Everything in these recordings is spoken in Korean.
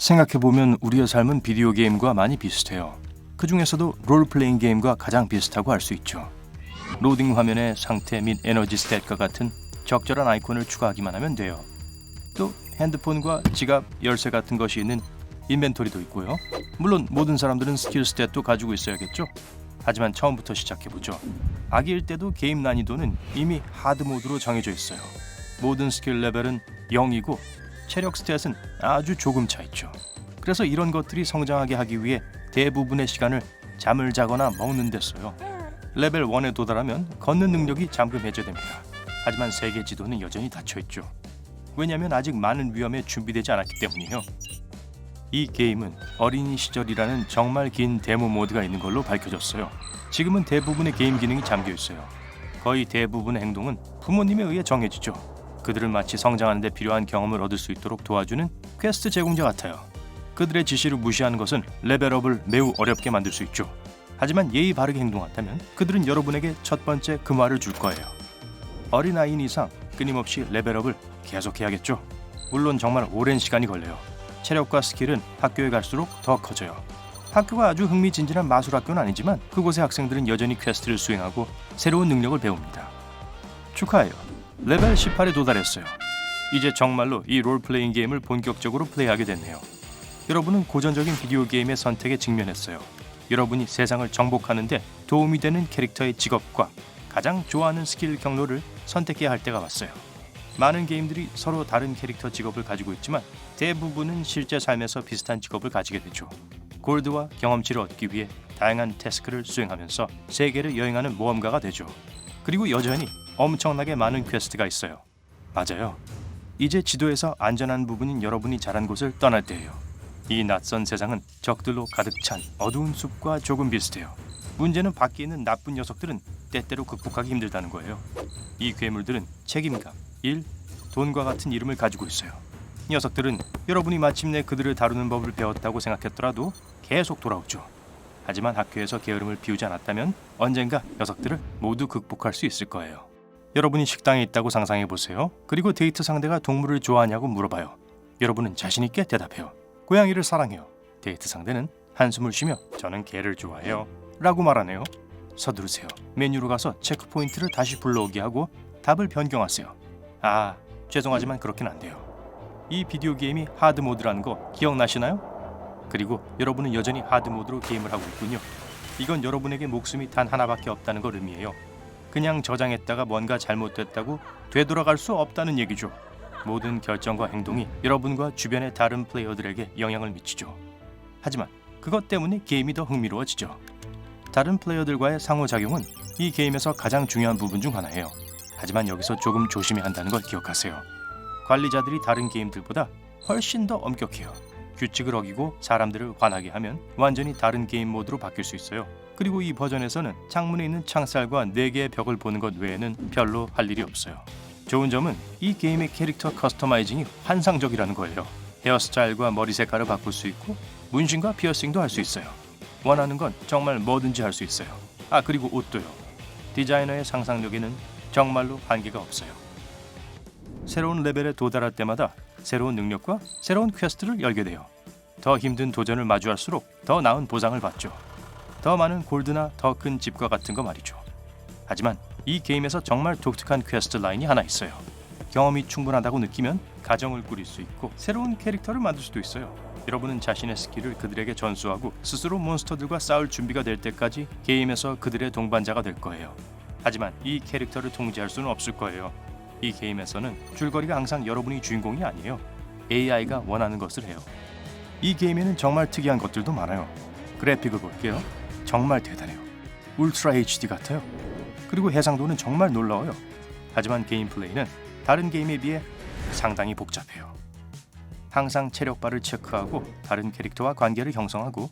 생각해보면 우리의 삶은 비디오 게임과 많이 비슷해요. 그 중에서도 롤플레잉 게임과 가장 비슷하고 할 수 있죠. 로딩 화면에 상태 및 에너지 스탯과 같은 적절한 아이콘을 추가하기만 하면 돼요. 또 핸드폰과 지갑, 열쇠 같은 것이 있는 인벤토리도 있고요. 물론 모든 사람들은 스킬 스탯도 가지고 있어야겠죠. 하지만 처음부터 시작해보죠. 아기일 때도 게임 난이도는 이미 하드 모드로 정해져 있어요. 모든 스킬 레벨은 0이고 체력 스탯은 아주 조금 차 있죠. 그래서 이런 것들이 성장하게 하기 위해 대부분의 시간을 잠을 자거나 먹는 데 써요. 레벨 1에 도달하면 걷는 능력이 잠금 해제됩니다. 하지만 세계 지도는 여전히 닫혀있죠. 왜냐하면 아직 많은 위험에 준비되지 않았기 때문이에요. 이 게임은 어린이 시절이라는 정말 긴 데모 모드가 있는 걸로 밝혀졌어요. 지금은 대부분의 게임 기능이 잠겨있어요. 거의 대부분의 행동은 부모님에 의해 정해지죠. 그들은 마치 성장하는 데 필요한 경험을 얻을 수 있도록 도와주는 퀘스트 제공자 같아요. 그들의 지시를 무시하는 것은 레벨업을 매우 어렵게 만들 수 있죠. 하지만 예의 바르게 행동한다면 그들은 여러분에게 첫 번째 금화를 줄 거예요. 어린아이인 이상 끊임없이 레벨업을 계속해야겠죠. 물론 정말 오랜 시간이 걸려요. 체력과 스킬은 학교에 갈수록 더 커져요. 학교가 아주 흥미진진한 마술학교는 아니지만 그곳의 학생들은 여전히 퀘스트를 수행하고 새로운 능력을 배웁니다. 축하해요. 레벨 18에 도달했어요. 이제 정말로 이 롤플레잉 게임을 본격적으로 플레이하게 됐네요. 여러분은 고전적인 비디오 게임의 선택에 직면했어요. 여러분이 세상을 정복하는 데 도움이 되는 캐릭터의 직업과 가장 좋아하는 스킬 경로를 선택해야 할 때가 왔어요. 많은 게임들이 서로 다른 캐릭터 직업을 가지고 있지만 대부분은 실제 삶에서 비슷한 직업을 가지게 되죠. 골드와 경험치를 얻기 위해 다양한 태스크를 수행하면서 세계를 여행하는 모험가가 되죠. 그리고 여전히 엄청나게 많은 퀘스트가 있어요. 맞아요. 이제 지도에서 안전한 부분인 여러분이 자란 곳을 떠날 때예요. 이 낯선 세상은 적들로 가득 찬 어두운 숲과 조금 비슷해요. 문제는 밖에 있는 나쁜 녀석들은 때때로 극복하기 힘들다는 거예요. 이 괴물들은 책임감, 일, 돈과 같은 이름을 가지고 있어요. 녀석들은 여러분이 마침내 그들을 다루는 법을 배웠다고 생각했더라도 계속 돌아오죠. 하지만 학교에서 게으름을 피우지 않았다면 언젠가 녀석들을 모두 극복할 수 있을 거예요. 여러분이 식당에 있다고 상상해 보세요. 그리고 데이트 상대가 동물을 좋아하냐고 물어봐요. 여러분은 자신 있게 대답해요. 고양이를 사랑해요. 데이트 상대는 한숨을 쉬며 저는 개를 좋아해요 라고 말하네요. 서두르세요. 메뉴로 가서 체크 포인트를 다시 불러오게 하고 답을 변경하세요. 아, 죄송하지만 그렇게는 안 돼요. 이 비디오 게임이 하드 모드라는 거 기억나시나요? 그리고 여러분은 여전히 하드 모드로 게임을 하고 있군요. 이건 여러분에게 목숨이 단 하나밖에 없다는 걸 의미해요. 그냥 저장했다가 뭔가 잘못됐다고 되돌아갈 수 없다는 얘기죠. 모든 결정과 행동이 여러분과 주변의 다른 플레이어들에게 영향을 미치죠. 하지만 그것 때문에 게임이 더 흥미로워지죠. 다른 플레이어들과의 상호작용은 이 게임에서 가장 중요한 부분 중 하나예요. 하지만 여기서 조금 조심해야 한다는 걸 기억하세요. 관리자들이 다른 게임들보다 훨씬 더 엄격해요. 규칙을 어기고 사람들을 화나게 하면 완전히 다른 게임 모드로 바뀔 수 있어요. 그리고 이 버전에서는 창문에 있는 창살과 4개의 벽을 보는 것 외에는 별로 할 일이 없어요. 좋은 점은 이 게임의 캐릭터 커스터마이징이 환상적이라는 거예요. 헤어스타일과 머리 색깔을 바꿀 수 있고 문신과 피어싱도 할 수 있어요. 원하는 건 정말 뭐든지 할 수 있어요. 아, 그리고 옷도요. 디자이너의 상상력에는 정말로 한계가 없어요. 새로운 레벨에 도달할 때마다 새로운 능력과 새로운 퀘스트를 열게 돼요. 더 힘든 도전을 마주할수록 더 나은 보상을 받죠. 더 많은 골드나 더 큰 집과 같은 거 말이죠. 하지만 이 게임에서 정말 독특한 퀘스트 라인이 하나 있어요. 경험이 충분하다고 느끼면 가정을 꾸릴 수 있고 새로운 캐릭터를 만들 수도 있어요. 여러분은 자신의 스킬을 그들에게 전수하고 스스로 몬스터들과 싸울 준비가 될 때까지 게임에서 그들의 동반자가 될 거예요. 하지만 이 캐릭터를 통제할 수는 없을 거예요. 이 게임에서는 줄거리가 항상 여러분이 주인공이 아니에요. AI가 원하는 것을 해요. 이 게임에는 정말 특이한 것들도 많아요. 그래픽을 볼게요. 정말 대단해요. 울트라 HD 같아요. 그리고 해상도는 정말 놀라워요. 하지만 게임 플레이는 다른 게임에 비해 상당히 복잡해요. 항상 체력바를 체크하고 다른 캐릭터와 관계를 형성하고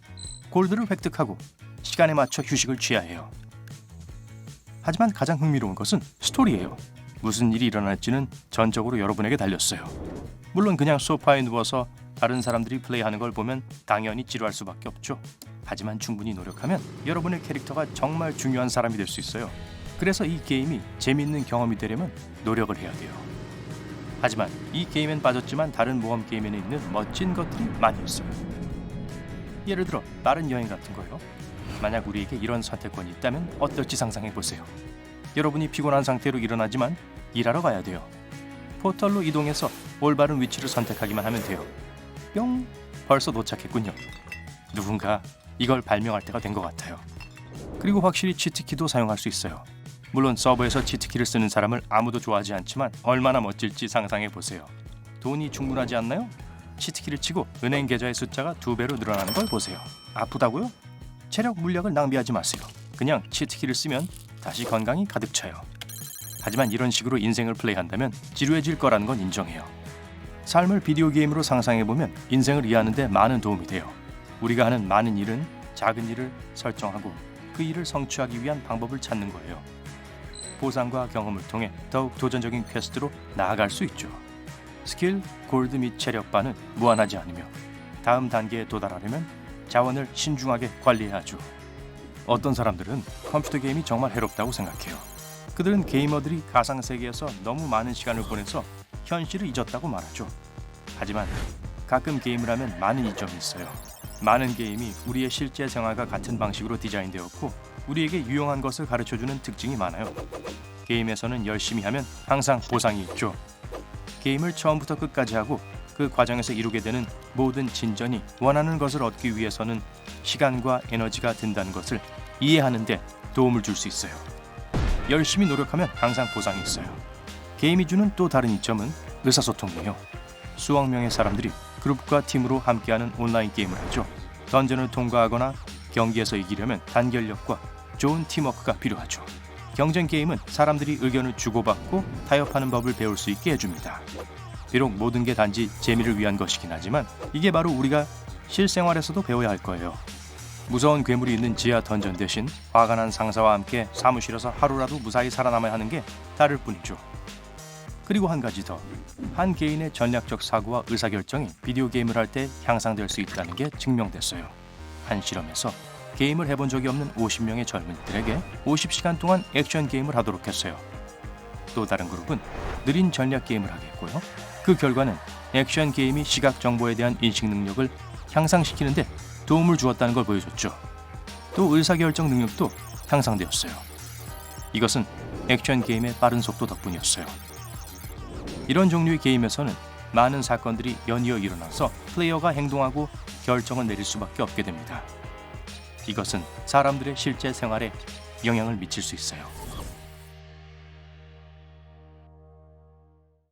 골드를 획득하고 시간에 맞춰 휴식을 취해야 해요. 하지만 가장 흥미로운 것은 스토리예요. 무슨 일이 일어날지는 전적으로 여러분에게 달렸어요. 물론 그냥 소파에 누워서 다른 사람들이 플레이하는 걸 보면 당연히 지루할 수밖에 없죠. 하지만 충분히 노력하면 여러분의 캐릭터가 정말 중요한 사람이 될 수 있어요. 그래서 이 게임이 재미있는 경험이 되려면 노력을 해야 돼요. 하지만 이 게임엔 빠졌지만 다른 모험 게임에는 있는 멋진 것들이 많이 있어요. 예를 들어 빠른 여행 같은 거요. 만약 우리에게 이런 선택권이 있다면 어떨지 상상해 보세요. 여러분이 피곤한 상태로 일어나지만 일하러 가야 돼요. 포털로 이동해서 올바른 위치를 선택하기만 하면 돼요. 뿅! 벌써 도착했군요. 누군가 이걸 발명할 때가 된 것 같아요. 그리고 확실히 치트키도 사용할 수 있어요. 물론 서버에서 치트키를 쓰는 사람을 아무도 좋아하지 않지만 얼마나 멋질지 상상해 보세요. 돈이 충분하지 않나요? 치트키를 치고 은행 계좌의 숫자가 2배로 늘어나는 걸 보세요. 아프다고요? 체력 물력을 낭비하지 마세요. 그냥 치트키를 쓰면 다시 건강이 가득 차요. 하지만 이런 식으로 인생을 플레이한다면 지루해질 거라는 건 인정해요. 삶을 비디오 게임으로 상상해보면 인생을 이해하는 데 많은 도움이 돼요. 우리가 하는 많은 일은 작은 일을 설정하고 그 일을 성취하기 위한 방법을 찾는 거예요. 보상과 경험을 통해 더욱 도전적인 퀘스트로 나아갈 수 있죠. 스킬, 골드 및 체력바는 무한하지 않으며 다음 단계에 도달하려면 자원을 신중하게 관리해야 하죠. 어떤 사람들은 컴퓨터 게임이 정말 해롭다고 생각해요. 그들은 게이머들이 가상세계에서 너무 많은 시간을 보내서 현실을 잊었다고 말하죠. 하지만 가끔 게임을 하면 많은 이점이 있어요. 많은 게임이 우리의 실제 생활과 같은 방식으로 디자인되었고 우리에게 유용한 것을 가르쳐주는 특징이 많아요. 게임에서는 열심히 하면 항상 보상이 있죠. 게임을 처음부터 끝까지 하고 그 과정에서 이루게 되는 모든 진전이 원하는 것을 얻기 위해서는 시간과 에너지가 든다는 것을 이해하는 데 도움을 줄 수 있어요. 열심히 노력하면 항상 보상이 있어요. 게임이 주는 또 다른 이점은 의사소통이에요. 수억 명의 사람들이 그룹과 팀으로 함께하는 온라인 게임을 하죠. 던전을 통과하거나 경기에서 이기려면 단결력과 좋은 팀워크가 필요하죠. 경쟁 게임은 사람들이 의견을 주고받고 타협하는 법을 배울 수 있게 해줍니다. 비록 모든 게 단지 재미를 위한 것이긴 하지만 이게 바로 우리가 실생활에서도 배워야 할 거예요. 무서운 괴물이 있는 지하 던전 대신 화가 난 상사와 함께 사무실에서 하루라도 무사히 살아남아야 하는 게 다를 뿐이죠. 그리고 한 가지 더. 한 개인의 전략적 사고와 의사결정이 비디오 게임을 할 때 향상될 수 있다는 게 증명됐어요. 한 실험에서 게임을 해본 적이 없는 50명의 젊은이들에게 50시간 동안 액션 게임을 하도록 했어요. 또 다른 그룹은 느린 전략 게임을 하겠고요. 그 결과는 액션 게임이 시각 정보에 대한 인식 능력을 향상시키는데 도움을 주었다는 걸 보여줬죠. 또 의사결정 능력도 향상되었어요. 이것은 액션 게임의 빠른 속도 덕분이었어요. 이런 종류의 게임에서는 많은 사건들이 연이어 일어나서 플레이어가 행동하고 결정을 내릴 수밖에 없게 됩니다. 이것은 사람들의 실제 생활에 영향을 미칠 수 있어요.